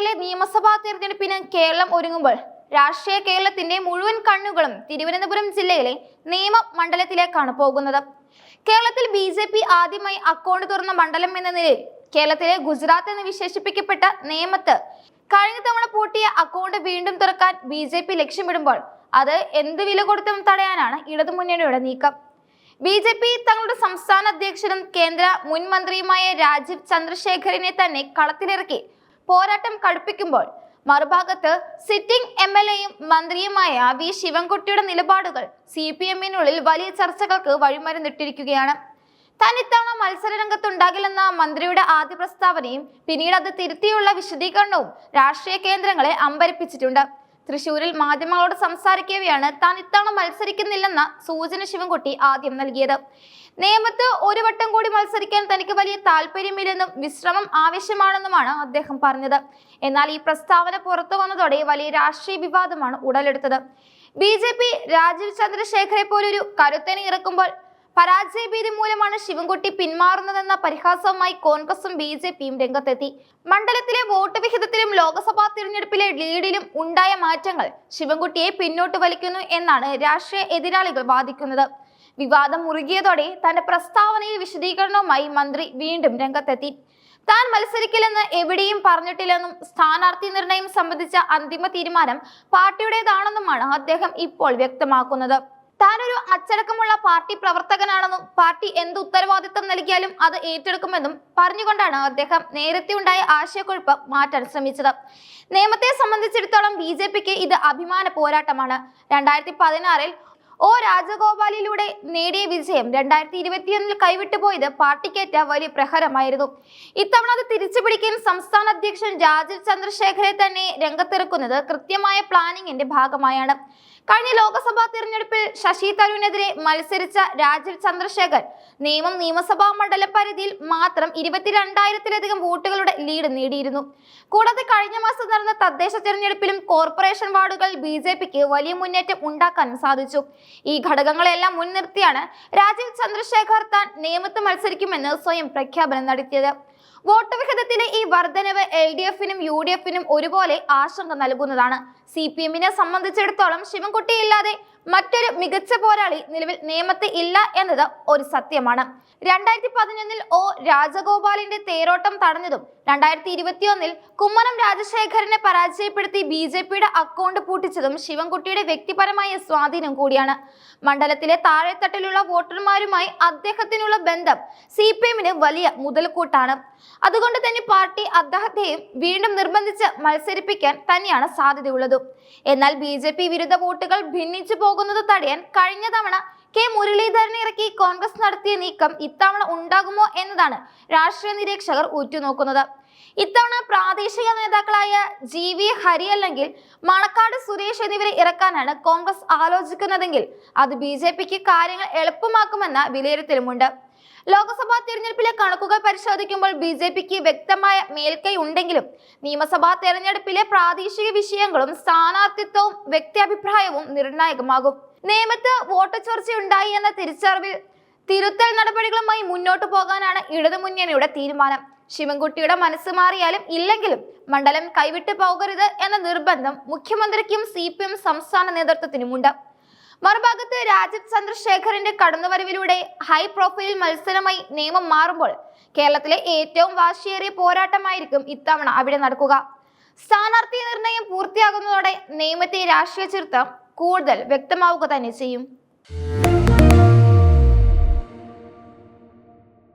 ലെ നിയമസഭാ തെരഞ്ഞെടുപ്പിന് കേരളം ഒരുങ്ങുമ്പോൾ രാഷ്ട്രീയ കേരളത്തിന്റെ മുഴുവൻ കണ്ണുകളും തിരുവനന്തപുരം ജില്ലയിലെ നേമം മണ്ഡലത്തിലേക്കാണ് പോകുന്നത്. കേരളത്തിൽ ബി.ജെ.പി. ആദ്യമായി അക്കൗണ്ട് തുറന്ന മണ്ഡലം എന്ന നിലയിൽ കേരളത്തിലെ ഗുജറാത്ത് എന്ന് വിശേഷിപ്പിക്കപ്പെട്ട നേമത്ത് കഴിഞ്ഞ തവണ പൂട്ടിയ അക്കൗണ്ട് വീണ്ടും തുറക്കാൻ ബി.ജെ.പി. ലക്ഷ്യമിടുമ്പോൾ അത് എന്ത് വില കൊടുത്തും തടയാനാണ് ഇടതുമുന്നണിയുടെ നീക്കം. ബി.ജെ.പി. തങ്ങളുടെ സംസ്ഥാന അധ്യക്ഷനും കേന്ദ്ര മുൻ മന്ത്രിയുമായ രാജീവ് ചന്ദ്രശേഖറിനെ തന്നെ കളത്തിലിറക്കി പോരാട്ടം കടുപ്പിക്കുമ്പോൾ മറുഭാഗത്ത് സിറ്റിംഗ് എം.എൽ.എയും മന്ത്രിയുമായ വി ശിവൻകുട്ടിയുടെ നിലപാടുകൾ CPM-നുള്ളിൽ വലിയ ചർച്ചകൾക്ക് വഴിമരുന്നിട്ടിരിക്കുകയാണ്. താൻ ഇത്തവണ മത്സര രംഗത്തുണ്ടാകില്ലെന്ന മന്ത്രിയുടെ ആദ്യ പ്രസ്താവനയും പിന്നീട് അത് തിരുത്തിയുള്ള വിശദീകരണവും രാഷ്ട്രീയ കേന്ദ്രങ്ങളെ അമ്പരപ്പിച്ചിട്ടുണ്ട്. തൃശൂരിൽ മാധ്യമങ്ങളോട് സംസാരിക്കവെയാണ് താൻ ഇത്തവണ മത്സരിക്കുന്നില്ലെന്ന സൂചന ശിവൻകുട്ടി ആദ്യം നൽകിയത്. നേമത്ത് ഒരു വട്ടം കൂടി മത്സരിക്കാൻ തനിക്ക് വലിയ താല്പര്യമില്ലെന്നും വിശ്രമം ആവശ്യമാണെന്നുമാണ് അദ്ദേഹം പറഞ്ഞത്. എന്നാൽ ഈ പ്രസ്താവന പുറത്തു വന്നതോടെ വലിയ രാഷ്ട്രീയ വിവാദമാണ് ഉടലെടുത്തത്. ബി.ജെ.പി. രാജീവ് ചന്ദ്രശേഖരെ പോലൊരു കരുത്തനെ ഇറക്കുമ്പോൾ പരാജയ ഭീതി മൂലമാണ് ശിവൻകുട്ടി പിന്മാറുന്നതെന്ന പരിഹാസവുമായി കോൺഗ്രസും ബി.ജെ.പിയും രംഗത്തെത്തി. മണ്ഡലത്തിലെ വോട്ട് വിഹിതത്തിലും ലോക്സഭാ തിരഞ്ഞെടുപ്പിലെ ലീഡിലും ഉണ്ടായ മാറ്റങ്ങൾ ശിവൻകുട്ടിയെ പിന്നോട്ട് വലിക്കുന്നു എന്നാണ് രാഷ്ട്രീയ എതിരാളികൾ വാദിക്കുന്നത്. വിവാദം മുറുകിയതോടെ തന്റെ പ്രസ്താവനയിൽ വിശദീകരണവുമായി മന്ത്രി വീണ്ടും രംഗത്തെത്തി. താൻ മത്സരിക്കില്ലെന്ന് എവിടെയും പറഞ്ഞിട്ടില്ലെന്നും സ്ഥാനാർത്ഥി നിർണയം സംബന്ധിച്ച അന്തിമ തീരുമാനം പാർട്ടിയുടേതാണെന്നുമാണ് അദ്ദേഹം ഇപ്പോൾ വ്യക്തമാക്കുന്നത്. താനൊരു അച്ചടക്കമുള്ള പാർട്ടി പ്രവർത്തകനാണെന്നും പാർട്ടി എന്ത് ഉത്തരവാദിത്തം നൽകിയാലും അത് ഏറ്റെടുക്കുമെന്നും പറഞ്ഞുകൊണ്ടാണ് അദ്ദേഹം നേരത്തെ ഉണ്ടായ ആശയക്കുഴപ്പം മാറ്റാൻ ശ്രമിച്ചത്. നേമത്തെ സംബന്ധിച്ചിടത്തോളം ബി.ജെ.പിക്ക് ഇത് അഭിമാന പോരാട്ടമാണ്. 2016-ൽ ഒ രാജഗോപാലിലൂടെ നേടിയ വിജയം 2021-ൽ കൈവിട്ടുപോയത് പാർട്ടിക്കേറ്റ വലിയ പ്രഹരമായിരുന്നു. ഇത്തവണ അത് തിരിച്ചുപിടിക്കാൻ സംസ്ഥാന അധ്യക്ഷൻ രാജീവ് ചന്ദ്രശേഖരെ തന്നെ രംഗത്തിറക്കുന്നത് കൃത്യമായ പ്ലാനിങ്ങിന്റെ ഭാഗമായാണ്. കഴിഞ്ഞ ലോക്സഭാ തിരഞ്ഞെടുപ്പിൽ ശശി തരൂരിനെതിരെ മത്സരിച്ച രാജീവ് ചന്ദ്രശേഖർ നേമം നിയമസഭാ മണ്ഡല പരിധിയിൽ മാത്രം 22,000-ലധികം വോട്ടുകളുടെ ലീഡ് നേടിയിരുന്നു. കൂടാതെ കഴിഞ്ഞ മാസം നടന്ന തദ്ദേശ തെരഞ്ഞെടുപ്പിലും കോർപ്പറേഷൻ വാർഡുകളിൽ ബി.ജെ.പിക്ക് വലിയ മുന്നേറ്റം ഉണ്ടാക്കാനും സാധിച്ചു. ഈ ഘടകങ്ങളെല്ലാം മുൻനിർത്തിയാണ് രാജീവ് ചന്ദ്രശേഖർ താൻ നേമത്ത് മത്സരിക്കുമെന്ന് സ്വയം പ്രഖ്യാപനം നടത്തിയത്. വോട്ട് വിഹിതത്തിലെ ഈ വർധനവ് LDF-നും UDF-നും ഒരുപോലെ ആശങ്ക നൽകുന്നതാണ്. CPM-നെ സംബന്ധിച്ചിടത്തോളം ശിവൻകുട്ടിയില്ലാതെ മറ്റൊരു മികച്ച പോരാളി നിലവിൽ നേമത്ത് ഇല്ല എന്നത് ഒരു സത്യമാണ്. 2011-ൽ ഒ രാജഗോപാലിന്റെ തേരോട്ടം തടഞ്ഞതും 2021-ൽ കുമ്മനം രാജശേഖരനെ പരാജയപ്പെടുത്തി ബി.ജെ.പിയുടെ അക്കൗണ്ട് പൂട്ടിച്ചതും ശിവൻകുട്ടിയുടെ വ്യക്തിപരമായ സ്വാധീനം കൂടിയാണ്. മണ്ഡലത്തിലെ താഴെത്തട്ടിലുള്ള വോട്ടർമാരുമായി അദ്ദേഹത്തിനുള്ള ബന്ധം CPM-ന് വലിയ മുതൽക്കൂട്ടാണ്. അതുകൊണ്ട് തന്നെ പാർട്ടി അദ്ദേഹത്തെയും വീണ്ടും നിർബന്ധിച്ച് മത്സരിപ്പിക്കാൻ തന്നെയാണ് സാധ്യതയുള്ളത്. എന്നാൽ ബി.ജെ.പി. വിരുദ്ധ വോട്ടുകൾ ഭിന്നിച്ചു പോകുന്നത് തടയാൻ കഴിഞ്ഞ തവണ കെ മുരളീധരനെ ഇറക്കി കോൺഗ്രസ് നടത്തിയ നീക്കം ഇത്തവണ ഉണ്ടാകുമോ എന്നതാണ് രാഷ്ട്രീയ നിരീക്ഷകർ ഉറ്റുനോക്കുന്നത്. ഇത്തവണ പ്രാദേശിക നേതാക്കളായ GV ഹരി അല്ലെങ്കിൽ മണക്കാട് സുരേഷ് എന്നിവരെ ഇറക്കാനാണ് കോൺഗ്രസ് ആലോചിക്കുന്നതെങ്കിൽ അത് ബി.ജെ.പിക്ക് കാര്യങ്ങൾ എളുപ്പമാക്കുമെന്ന വിലയിരുത്തലുമുണ്ട്. ലോക്സഭാ തിരഞ്ഞെടുപ്പിലെ കണക്കുകൾ പരിശോധിക്കുമ്പോൾ ബി.ജെ.പിക്ക് വ്യക്തമായ മേൽക്കൈ ഉണ്ടെങ്കിലും നിയമസഭാ തെരഞ്ഞെടുപ്പിലെ പ്രാദേശിക വിഷയങ്ങളും സ്ഥാനാർത്ഥിത്വവും വ്യക്തിഅഭിപ്രായവും നിർണായകമാകും. നേമത്ത് വോട്ട് ചോർച്ചയുണ്ടായി എന്ന തിരിച്ചറിവിൽ തിരുത്തൽ നടപടികളുമായി മുന്നോട്ടു പോകാനാണ് ഇടതുമുന്നണിയുടെ തീരുമാനം. ശിവൻകുട്ടിയുടെ മനസ്സ് മാറിയാലും ഇല്ലെങ്കിലും മണ്ഡലം കൈവിട്ടു പോകരുത് എന്ന നിർബന്ധം മുഖ്യമന്ത്രിക്കും CPM സംസ്ഥാന നേതൃത്വത്തിനുമുണ്ട്. മറുഭാഗത്ത് രാജീവ് ചന്ദ്രശേഖറിന്റെ കടന്നുവരവിലൂടെ ഹൈ പ്രൊഫൈൽ മത്സരമായി നേമം മാറുമ്പോൾ കേരളത്തിലെ ഏറ്റവും വാശിയേറിയ പോരാട്ടമായിരിക്കും ഇത്തവണ അവിടെ നടക്കുക. സ്ഥാനാർത്ഥി നിർണയം പൂർത്തിയാകുന്നതോടെ നേമത്തെ രാഷ്ട്രീയ ചിത്രം കൂടുതൽ വ്യക്തമാവുക തന്നെ ചെയ്യും.